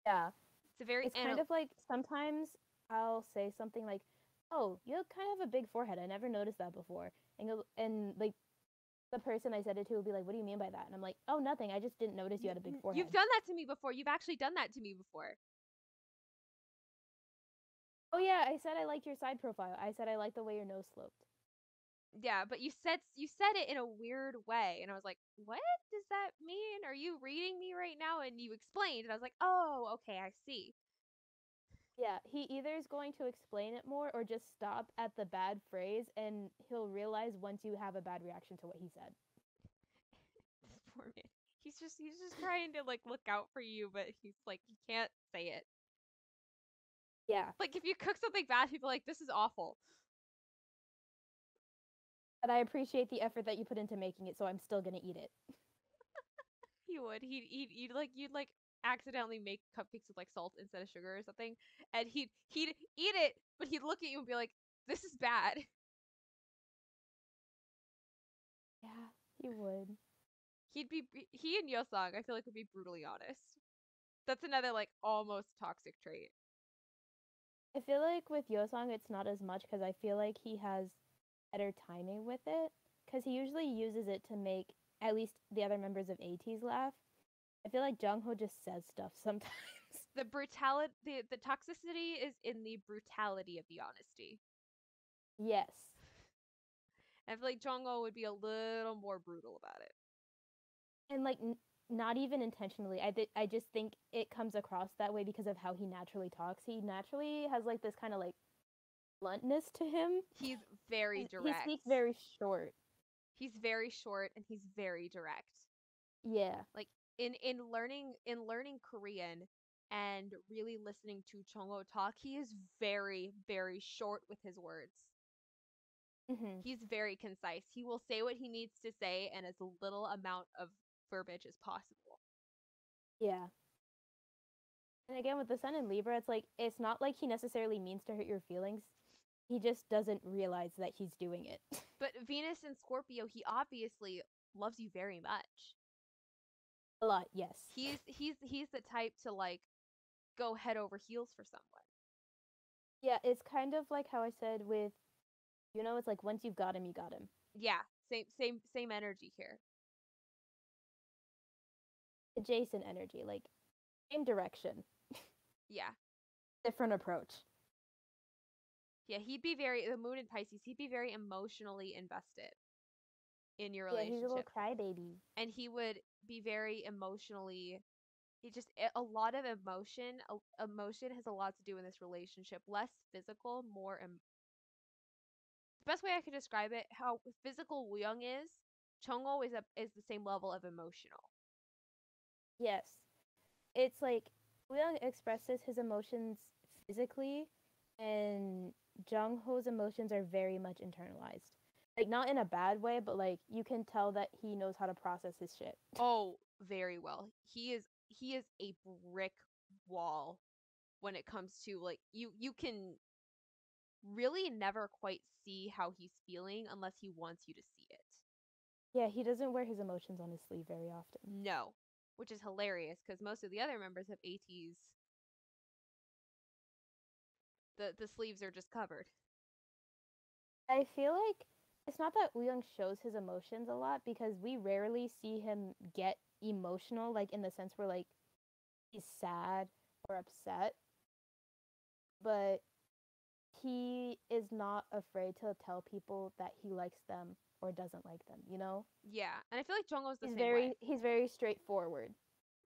Yeah. It's a very It's kind of like sometimes I'll say something like, "Oh, you kind of have a big forehead. I never noticed that before." And like the person I said it to will be like, "What do you mean by that?" And I'm like, "Oh, nothing. I just didn't notice you had a big forehead." You've done that to me before. You've actually done that to me before. Oh yeah, I said I liked your side profile. I said I like the way your nose sloped. Yeah, but you said it in a weird way, and I was like, "What does that mean? Are you reading me right now?" And you explained, and I was like, "Oh, okay, I see." Yeah, he either is going to explain it more or just stop at the bad phrase, and he'll realize once you have a bad reaction to what he said. This poor man. He's just trying to like look out for you, but he's like he can't say it. Yeah, Like if you cook something bad, people are like, "This is awful." but I appreciate the effort that you put into making it, so I'm still gonna eat it. He would. You'd like accidentally make cupcakes with like salt instead of sugar or something, and he'd eat it, but he'd look at you and be like, "This is bad." Yeah, he would. He and Yosang, I feel like would be brutally honest. That's another like almost toxic trait. I feel like with Yosong, it's not as much because I feel like he has better timing with it because he usually uses it to make at least the other members of ATEEZ laugh. I feel like Jungho just says stuff sometimes. The brutality, the toxicity is in the brutality of the honesty. Yes. And I feel like Jongho would be a little more brutal about it. And like not even intentionally. I just think it comes across that way because of how he naturally talks. He naturally has like this kind of like bluntness to him. He's very He direct. speaks very short. He's very short and he's very direct. Yeah. Like in learning Korean and really listening to Jongho talk, he is very short with his words. Mm-hmm. He's very concise. He will say what he needs to say and as little amount of verbiage as possible. Yeah. And again, with the Sun in Libra, it's not like he necessarily means to hurt your feelings. He just doesn't realize that he's doing it. But Venus and Scorpio, he obviously loves you very much. A lot, yes. He's the type to like go head over heels for someone. Yeah, it's kind of like how I said with, it's like once you've got him, you got him. Yeah, same energy here. Adjacent energy, like same direction. Yeah. Different approach. Yeah, the moon in Pisces, he'd be very emotionally invested in your Yeah, he's a little relationship. crybaby. And he would be very emotionally a lot of emotion. Emotion has a lot to do in this relationship. Less physical, more the best way I could describe it, how physical Wooyoung is, Chungho is the same level of emotional. Yes. It's like Wooyoung expresses his emotions physically, and Jung Ho's emotions are very much internalized. Like not in a bad way, but like you can tell that he knows how to process his shit. Oh, very well. He is a brick wall when it comes to like you can really never quite see how he's feeling unless he wants you to see it. Yeah, he doesn't wear his emotions on his sleeve very often. No, which is hilarious because most of the other members of ATEEZ, the sleeves are just covered. I feel like it's not that Wooyoung shows his emotions a lot because we rarely see him get emotional, like in the sense where like he's sad or upset. But he is not afraid to tell people that he likes them or doesn't like them, Yeah, and I feel like Jungho's the He's same way. he's very straightforward.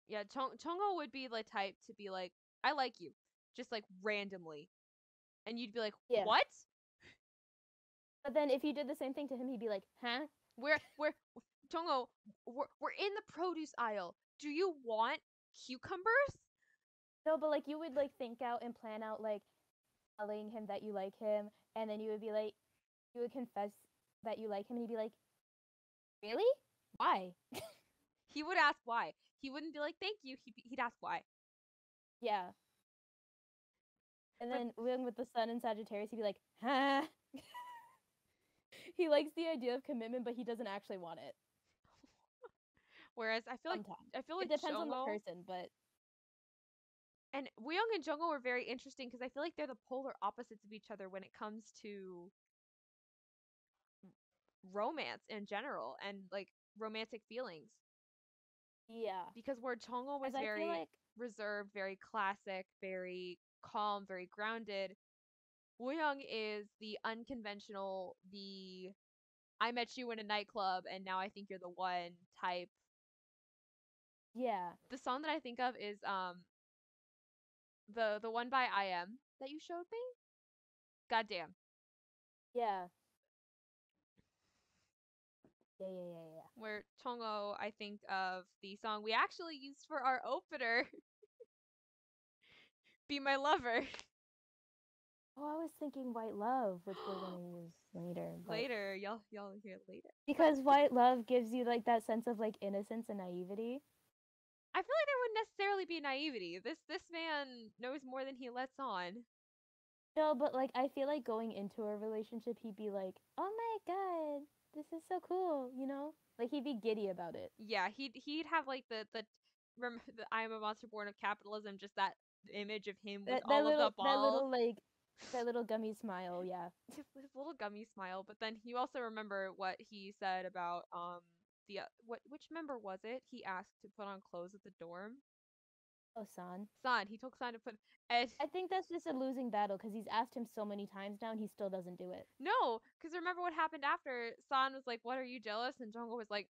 Yeah, Chungho would be the type to be like, "I like you," just like randomly, and you'd be like, Yeah. "What?" But then if you did the same thing to him, he'd be like, "Huh?" We're Chungho, we're in the produce aisle. Do you want cucumbers? No, but like you would like think out and plan out like telling him that you like him, and then you would be like, you would confess that you like him, and he'd be like, "Really? Why?" He would ask why. He wouldn't be like, "Thank you." He'd ask why. Yeah. And But then Wooyoung with the sun in Sagittarius, he'd be like, huh? He likes the idea of commitment, but he doesn't actually want it. whereas Sometimes. I feel It like depends on the Jongho person, but and Wooyoung and Jungho are very interesting because I feel like they're the polar opposites of each other when it comes to romance in general and like romantic feelings. yeah. Because where Jungho was As I feel very like, reserved, very classic, very calm, very grounded, Wooyoung is the unconventional, the I met you in a nightclub and now I think you're the one type. yeah. The song that I think of is the one by IM that you showed me. Goddamn. Yeah. Yeah, yeah, yeah, yeah. Where Chongo, I think of the song we actually used for our opener, Be My Lover. Oh, I was thinking White Love, which we're gonna use later, but Later, y'all hear it later. But because White Love gives you like that sense of like innocence and naivety. I feel like there wouldn't necessarily be naivety. This man knows more than he lets on. No, but like I feel like going into a relationship, he'd be like, "Oh my god, this is so cool," you know? Like he'd be giddy about it. Yeah, he'd have like the I am a monster born of capitalism, just that image of him with That all of the balls. that little gummy smile, yeah. His little gummy smile, but then you also remember what he said about the which member was it? He asked to put on clothes at the dorm. Oh, San. San, he told San to put and I think that's just a losing battle because he's asked him so many times now and he still doesn't do it. no, because remember what happened after San was like, "What are you jealous?" and Jungkook was like,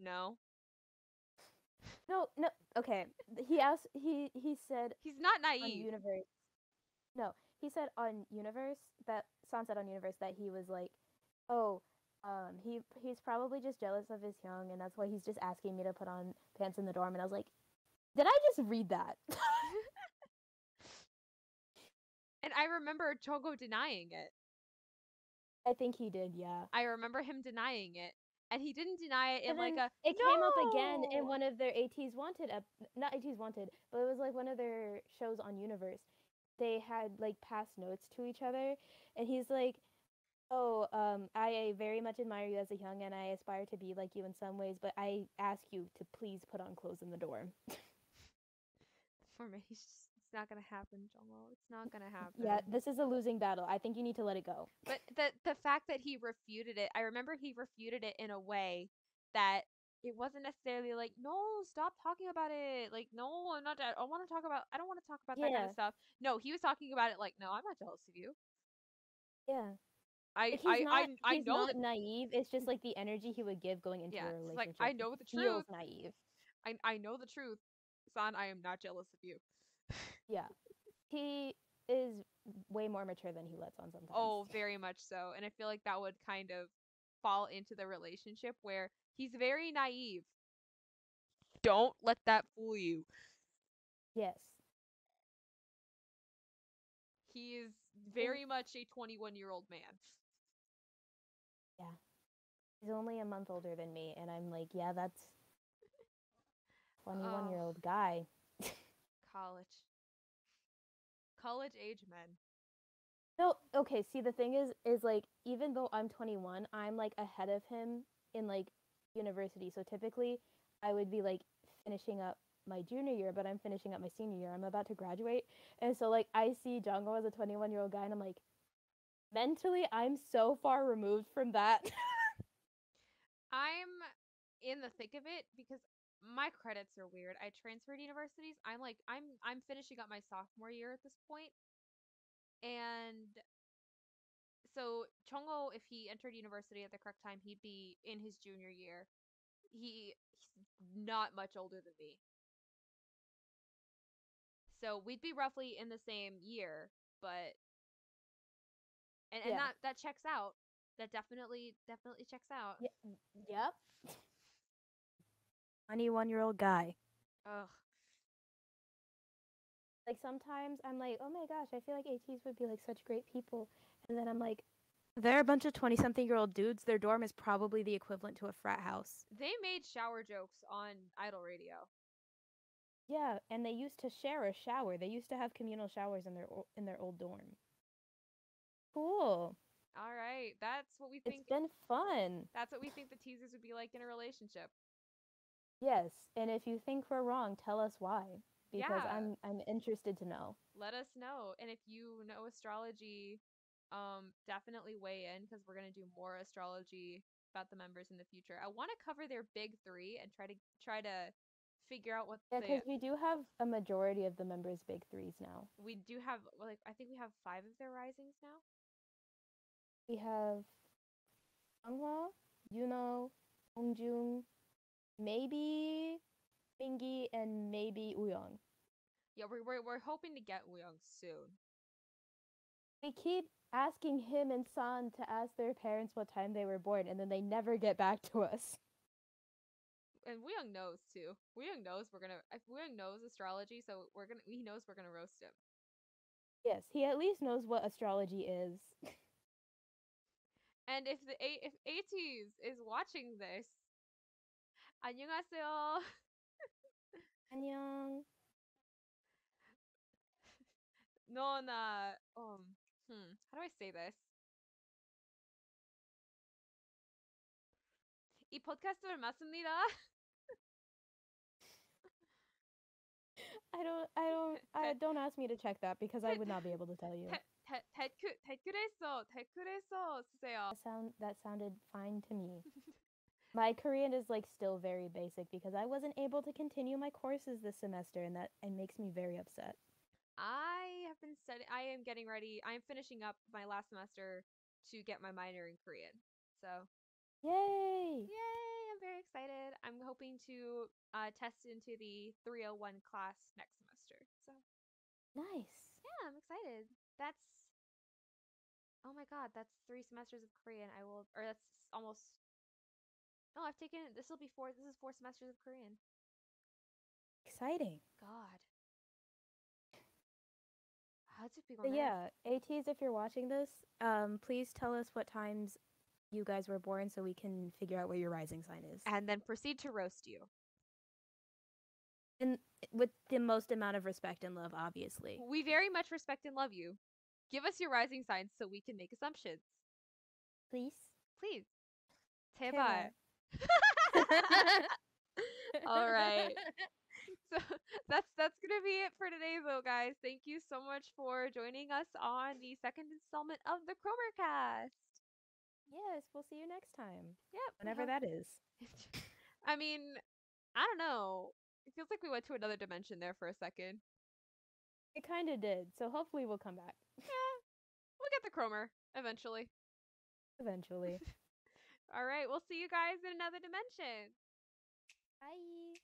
"No." No, no. Okay. He asked. He said He's not on naive. Universe. No, he said on Universe that San said on Universe that he was like, oh, he's probably just jealous of his young, and that's why he's just asking me to put on pants in the dorm. And I was like, did I just read that? And I remember Chogo denying it. I think he did. Yeah. I remember him denying it. And he didn't deny it in And like then a it came up again in no. one of their ATEEZ Wanted, not ATEEZ Wanted, but it was like one of their shows on Universe. They had like past notes to each other, and he's like, "Oh, I very much admire you as a young, and I aspire to be like you in some ways, but I ask you to please put on clothes in the dorm." For me, it's not gonna happen, Jomo. It's not gonna Yeah, happen. this is a losing battle. I think you need to let it go. But the fact that he refuted it, I remember he refuted it in a way that it wasn't necessarily like, no, stop talking about it. Like, no, I'm not. I want to talk about. I don't want to talk about that kind of Yeah, stuff. No, he was talking about it like, no, I'm not jealous of you. yeah. I Like I I I he's know that. not naive. It's just like the energy he would give going into Yeah, a it's like relationship I know the feels truth. naive. I know the truth, son. I am not jealous of you. Yeah. He is way more mature than he lets on sometimes. Oh, very much so. And I feel like that would kind of fall into the relationship where he's very naive. Don't let that fool you. Yes. He is And very much a 21-year-old man. yeah. He's only a month older than me, and I'm like, yeah, that's 21 Oh, year old guy. college. College age men. No, okay, see the thing is like even though I'm 21, I'm like ahead of him in like university. So typically I would be like finishing up my junior year, but I'm finishing up my senior year. I'm about to graduate. And so like I see Jungho as a 21-year-old guy and I'm like mentally I'm so far removed from that. I'm in the thick of it because my credits are weird. I transferred universities. I'm finishing up my sophomore year at this point, and so Chongo, if he entered university at the correct time, he'd be in his junior year. He's not much older than me, so we'd be roughly in the same year. But and Yeah. that checks out. That definitely checks out. Yeah. Yep. 21-year-old guy. Ugh. Like sometimes I'm like, oh my gosh, I feel like ATs would be like such great people. And then I'm like, they're a bunch of 20-something-year-old dudes. Their dorm is probably the equivalent to a frat house. They made shower jokes on Idol Radio. Yeah, and they used to share a shower. They used to have communal showers in their old dorm. Cool. All right, that's what we It's think. been fun. That's what we think the teasers would be like in a relationship. Yes, and if you think we're wrong, tell us why because Yeah, I'm interested to know. let us know. And if you know astrology, definitely weigh in because we're gonna do more astrology about the members in the future. I want to cover their big three and try to figure out what Yeah, the because we do have a majority of the members' big threes now. we do have. Well, like I think we have five of their risings now. We have Songhwa, Yuno, Hongjung, maybe Mingi, and maybe Uyong. Yeah, we're hoping to get Wooyoung soon. We keep asking him and San to ask their parents what time they were born, and then they never get back to us. And Wooyoung knows too. Wooyoung knows we're gonna. If Wooyoung knows astrology, so we're gonna. He knows we're gonna roast him. Yes, he at least knows what astrology is. And if ATEEZ is watching this, 안녕하세요. Annyeong. 넌 how do I say this? 이 팟캐스트를 맞습니다. don't ask me to check that because I would not be able to tell you. 댓글에서 쓰세요. That sounded fine to me. My Korean is like still very basic because I wasn't able to continue my courses this semester and that it makes me very upset. I have been studying. I am getting ready. I am finishing up my last semester to get my minor in Korean. So, Yay! yay! I'm very excited. I'm hoping to test into the 301 class next semester. So, Nice. yeah, I'm excited. That's oh my god, that's 3 semesters of Korean. I will, or that's almost. No, I've taken. This will be four. This is 4 semesters of Korean. Exciting. God. But yeah, ATs, if you're watching this, please tell us what times you guys were born so we can figure out what your rising sign is. And then proceed to roast you. And with the most amount of respect and love, obviously. We very much respect and love you. Give us your rising signs so we can make assumptions. Please. Please. 제발. All right. So that's gonna be it for today, though, guys. Thank you so much for joining us on the second installment of the CromerCast. Yes, we'll see you next time. Yep. Whenever that is. I mean, I don't know. It feels like we went to another dimension there for a second. It kind of did. So hopefully we'll come back. Yeah. We'll get the Cromer eventually. Eventually. All right. We'll see you guys in another dimension. Bye.